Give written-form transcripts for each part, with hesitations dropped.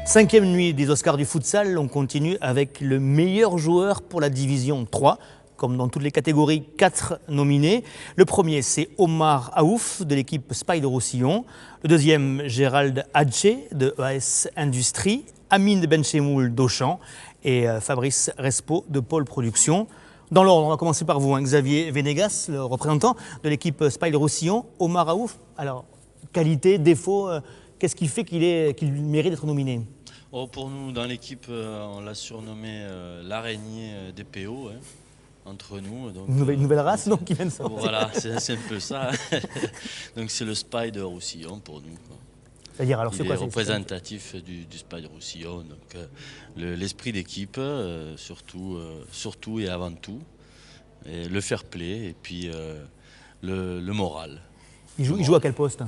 5e nuit des Oscars du futsal, on continue avec le meilleur joueur pour la division 3. Comme dans toutes les catégories, 4 nominés. Le premier, c'est Omar Aouf de l'équipe Spider-Roussillon. Le deuxième, Gérald Hadché de EAS Industrie. Amine Benchemoul d'Auchan et Fabrice Respo de Pôle Production. Dans l'ordre, on va commencer par vous, Xavier Venegas, le représentant de l'équipe Spider-Roussillon. Omar Aouf, alors, qualité, défaut, qu'est-ce qui fait qu'il mérite d'être nominé? Oh, pour nous, dans l'équipe, on l'a surnommé l'araignée des PO, hein, entre nous. Donc, une nouvelle race donc, qui vient de sortir. Voilà, c'est un peu ça. Donc c'est le Spider-Roussillon pour nous, quoi. C'est-à-dire, alors, il est représentatif du Spider-Roussillon. Donc l'esprit d'équipe, surtout et avant tout. Et le fair play et puis le moral. Il joue à quel poste?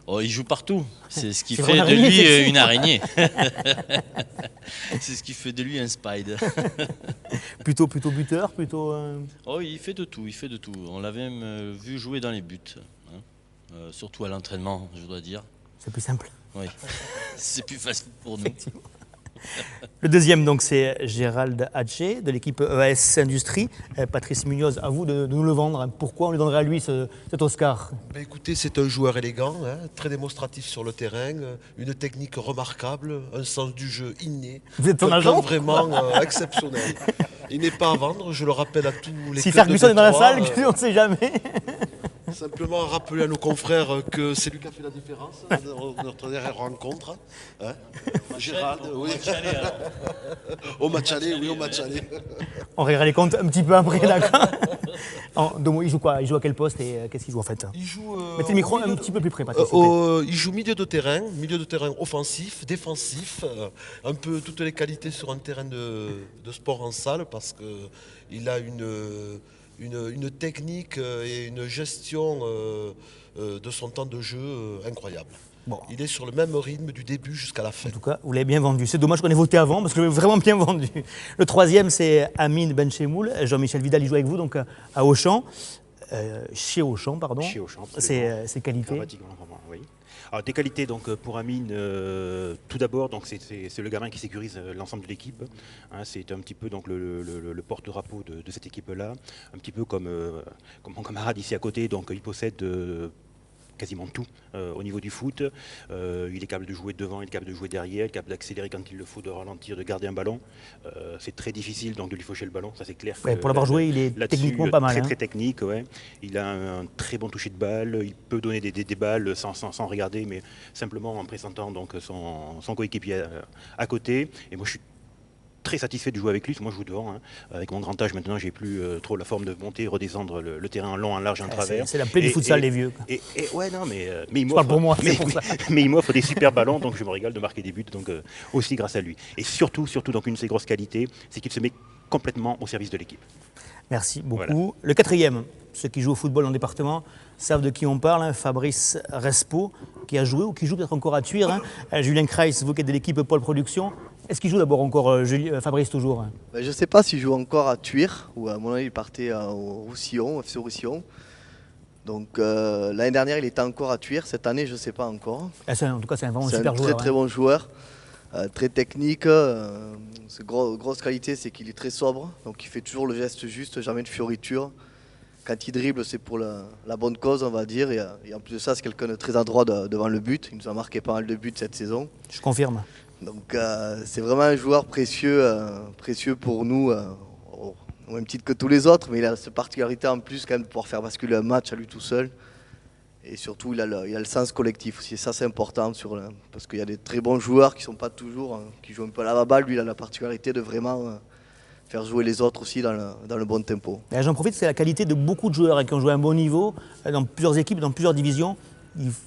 Oh, il joue partout. C'est ce qui fait de lui une araignée. C'est ce qui fait de lui un spider. plutôt buteur, plutôt... Oh, il fait de tout, On l'a même vu jouer dans les buts, hein. Surtout à l'entraînement, je dois dire. C'est plus simple. Oui, c'est plus facile pour nous. Le deuxième, donc, c'est Gérald Hadché de l'équipe EAS Industrie. Patrice Munoz, à vous de nous le vendre. Pourquoi on lui donnerait à lui cet Oscar? Écoutez, c'est un joueur élégant, hein, très démonstratif sur le terrain, une technique remarquable, un sens du jeu inné. Vous êtes ton agent? Vraiment exceptionnel. Il n'est pas à vendre, je le rappelle à tous les si Ferguson est dans la salle, on ne sait jamais. Simplement rappeler à nos confrères que c'est lui qui a fait la différence dans notre dernière rencontre. Hein, Gérald, oui. Au match aller, oui, au match aller. On réglera les comptes un petit peu après, d'accord. Il joue quoi? Il joue à quel poste et qu'est-ce qu'il joue en fait? Mettez le micro un petit peu plus près, Patrice. Il joue milieu de terrain offensif, défensif, un peu toutes les qualités sur un terrain de sport en salle parce qu'il a une technique et une gestion de son temps de jeu incroyable. Bon. Il est sur le même rythme du début jusqu'à la fin. En tout cas, vous l'avez bien vendu. C'est dommage qu'on ait voté avant parce que vous l'avez vraiment bien vendu. Le troisième, c'est Amine Benchemoul. Jean-Michel Vidal, il joue avec vous donc à Auchan. Chez Auchan, pardon. Chez Auchan. Ses qualités. Oui. Alors, des qualités donc, pour Amine, tout d'abord, c'est le gamin qui sécurise l'ensemble de l'équipe. Hein, c'est un petit peu donc, le porte-drapeau de cette équipe-là. Un petit peu comme mon camarade ici à côté. Donc, il possède quasiment tout au niveau du foot. Il est capable de jouer devant, il est capable de jouer derrière, il est capable d'accélérer quand il le faut, de ralentir, de garder un ballon. C'est très difficile donc, de lui faucher le ballon, ça c'est clair. Ouais, pour l'avoir joué, il est techniquement pas mal. Très technique, ouais. Il a un très bon toucher de balle, il peut donner des balles sans regarder, mais simplement en présentant donc, son coéquipier à côté. Et moi je suis très satisfait de jouer avec lui, moi je joue devant. Hein. Avec mon grand âge maintenant, j'ai plus trop la forme de monter, redescendre le terrain en long, en large, en travers. C'est la plaie du futsal des vieux. Ouais, non, mais il m'offre des super ballons, donc je me régale de marquer des buts, donc aussi grâce à lui. Et surtout, donc une de ses grosses qualités, c'est qu'il se met complètement au service de l'équipe. Merci beaucoup. Voilà. Le quatrième, ceux qui jouent au football dans le département savent de qui on parle, hein, Fabrice Respo, qui a joué ou qui joue peut-être encore à Thuir. Hein. Julien Kreis, vous qui êtes de l'équipe Pôle Production. Est-ce qu'il joue d'abord encore, Fabrice, toujours? Je ne sais pas s'il joue encore à Thuir, ou à mon avis il partait au Roussillon, FC Roussillon. Donc l'année dernière il était encore à Thuir, cette année je ne sais pas encore. En tout cas c'est vraiment un super joueur. C'est un très bon joueur, très technique. Sa grosse qualité c'est qu'il est très sobre, donc il fait toujours le geste juste, jamais de fioriture. Quand il dribble c'est pour la bonne cause on va dire, et en plus de ça c'est quelqu'un de très adroit même le but. Il nous a marqué pas mal de buts cette saison. Je confirme. Donc c'est vraiment un joueur précieux pour nous, au même titre que tous les autres, mais il a cette particularité en plus quand même de pouvoir faire basculer un match à lui tout seul. Et surtout il a le sens collectif aussi, et ça c'est important parce qu'il y a des très bons joueurs qui sont pas toujours, qui jouent un peu à la balle, lui il a la particularité de vraiment faire jouer les autres aussi dans le bon tempo. J'en profite, c'est la qualité de beaucoup de joueurs qui ont joué à un bon niveau, dans plusieurs équipes, dans plusieurs divisions.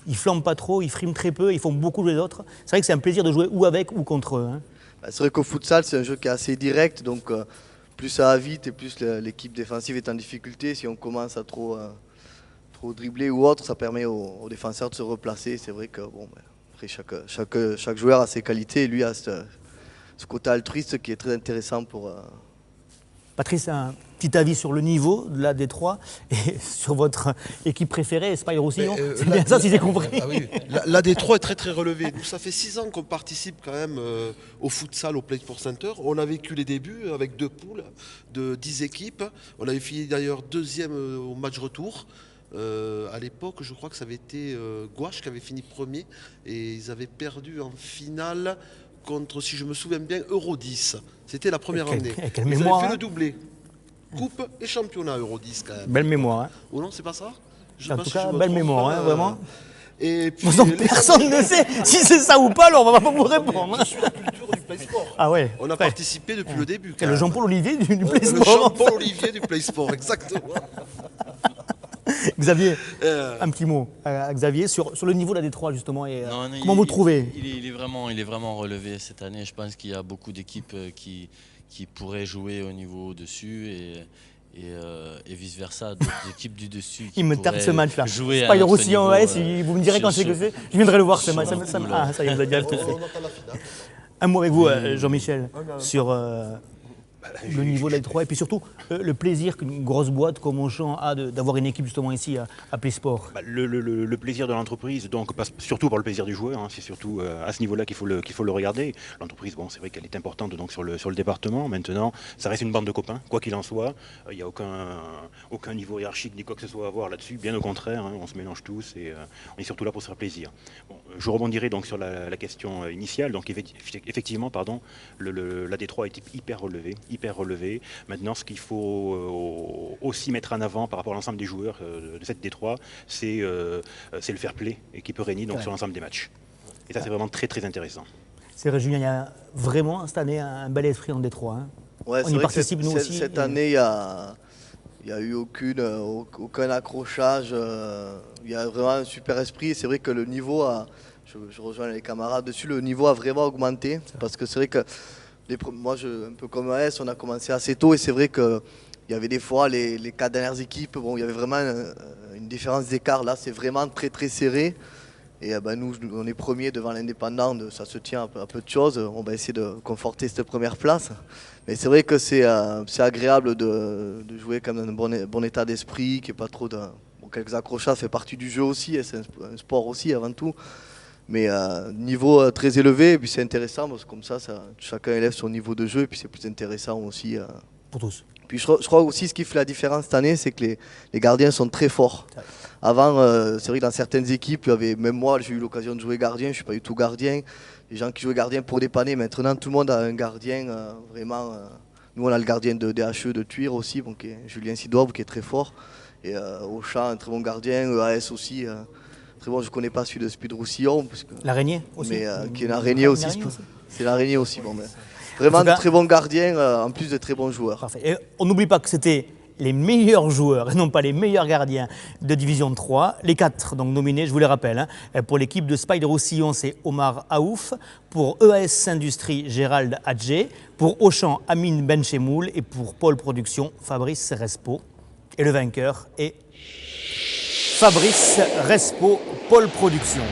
Ils flambent pas trop, ils friment très peu, ils font beaucoup jouer les autres. C'est vrai que c'est un plaisir de jouer ou avec ou contre eux. Hein. C'est vrai qu'au futsal, c'est un jeu qui est assez direct, donc plus ça va vite et plus l'équipe défensive est en difficulté. Si on commence à trop dribbler ou autre, ça permet aux défenseurs de se replacer. C'est vrai que après chaque joueur a ses qualités et lui a ce côté altruiste qui est très intéressant pour Patrice, un petit avis sur le niveau de la Détroit et sur votre équipe préférée, Spire-Roussillon. C'est bien ça, si j'ai compris. Ah oui, la Détroit est très très relevée. Nous, ça fait 6 ans qu'on participe quand même au futsal, au Play Sport Center. On a vécu les débuts avec 2 poules de 10 équipes. On avait fini d'ailleurs 2e au match retour. À l'époque, je crois que ça avait été Gouache qui avait fini 1er et ils avaient perdu en finale contre, si je me souviens bien, Euro 10. C'était la première année. Quelle Ils mémoire, avaient fait hein. le doublé. Coupe et championnat Euro 10 quand même. Belle mémoire. Hein. Oh non, c'est pas ça? Je sais En pas tout si cas, je me belle trompe mémoire, pas, hein, vraiment. Et puis, Personne ne sait si c'est ça ou pas, alors on va pas vous répondre. Je suis la culture du Play Sport. Ah ouais. On a participé depuis le début. C'est le Jean-Paul Olivier du Play Le Sport. Jean-Paul Olivier du Play Sport, exactement. Xavier, un petit mot à Xavier sur le niveau de la Détroit justement et Non, comment vous le trouvez? Il est vraiment relevé cette année. Je pense qu'il y a beaucoup d'équipes qui pourraient jouer au niveau au-dessus et vice-versa, d'autres équipes du dessus qui Il me tape pourraient ce match-là. jouer à Spider notre Roussillon, niveau, ouais, si vous me direz quand c'est que c'est, je viendrai le voir ce match. Ah, ça y est, vous avez déjà tout fait. On entend la finale. Un mot avec vous, Jean-Michel, sur le niveau de la Détroit et puis surtout le plaisir qu'une grosse boîte comme Auchan a d'avoir une équipe justement ici à Play Sport. Le plaisir de l'entreprise, donc passe surtout par le plaisir du joueur, hein, c'est surtout à ce niveau-là qu'il faut le regarder. L'entreprise, bon, c'est vrai qu'elle est importante donc sur le département. Maintenant, ça reste une bande de copains, quoi qu'il en soit. Il n'y a aucun niveau hiérarchique ni quoi que ce soit à voir là-dessus. Bien au contraire, hein, on se mélange tous et on est surtout là pour se faire plaisir. Bon, je rebondirai donc sur la question initiale. Donc effectivement, pardon, la Détroit est hyper relevé. Maintenant, ce qu'il faut aussi mettre en avant par rapport à l'ensemble des joueurs de cette Détroit, c'est le fair play et qui peut régner donc sur l'ensemble des matchs. Et ça, c'est vraiment très très intéressant. C'est vrai, Julien, il y a vraiment cette année un bel esprit en Détroit. Hein. Ouais, On y participe nous aussi. Cette année, il n'y a eu aucun accrochage. Il y a vraiment un super esprit. C'est vrai que le niveau je rejoins les camarades dessus, le niveau a vraiment augmenté. Parce que c'est vrai que moi, un peu comme AS, on a commencé assez tôt et c'est vrai qu'il y avait des fois les 4 dernières équipes, bon, il y avait vraiment une différence d'écart. Là, c'est vraiment très très serré. Et nous, on est premiers devant l'Indépendant, ça se tient à peu de choses. On va essayer de conforter cette première place. Mais c'est vrai que c'est agréable de jouer comme dans un bon état d'esprit, qu'il n'y ait pas trop de... Bon, quelques accrochages, ça fait partie du jeu aussi, et c'est un sport aussi avant tout. Mais niveau très élevé, et puis c'est intéressant parce que comme ça, chacun élève son niveau de jeu et puis c'est plus intéressant aussi. Pour tous. Puis je crois aussi ce qui fait la différence cette année, c'est que les gardiens sont très forts. Avant, c'est vrai que dans certaines équipes, même moi j'ai eu l'occasion de jouer gardien, je ne suis pas du tout gardien. Les gens qui jouaient gardien pour dépanner, maintenant tout le monde a un gardien vraiment. Nous on a le gardien de DHE de Thuir aussi, bon, qui est Julien Sidouab qui est très fort. Et Auchan, un très bon gardien, EAS aussi. Très bon, je ne connais pas celui de Spire-Roussillon. L'araignée aussi. Mais qui est une araignée aussi. C'est l'araignée aussi. Bon, vraiment de très bons gardiens, en plus de très bons joueurs. Parfait. Et on n'oublie pas que c'était les meilleurs joueurs, et non pas les meilleurs gardiens de Division 3. Les 4 donc nominés, je vous les rappelle. Hein. Pour l'équipe de Spider-Roussillon, c'est Omar Aouf. Pour EAS Industrie, Gérald Adjé. Pour Auchan, Amine Benchemoul. Et pour Pôle Production, Fabrice Respo. Et le vainqueur est Fabrice Respo, Pôle Production.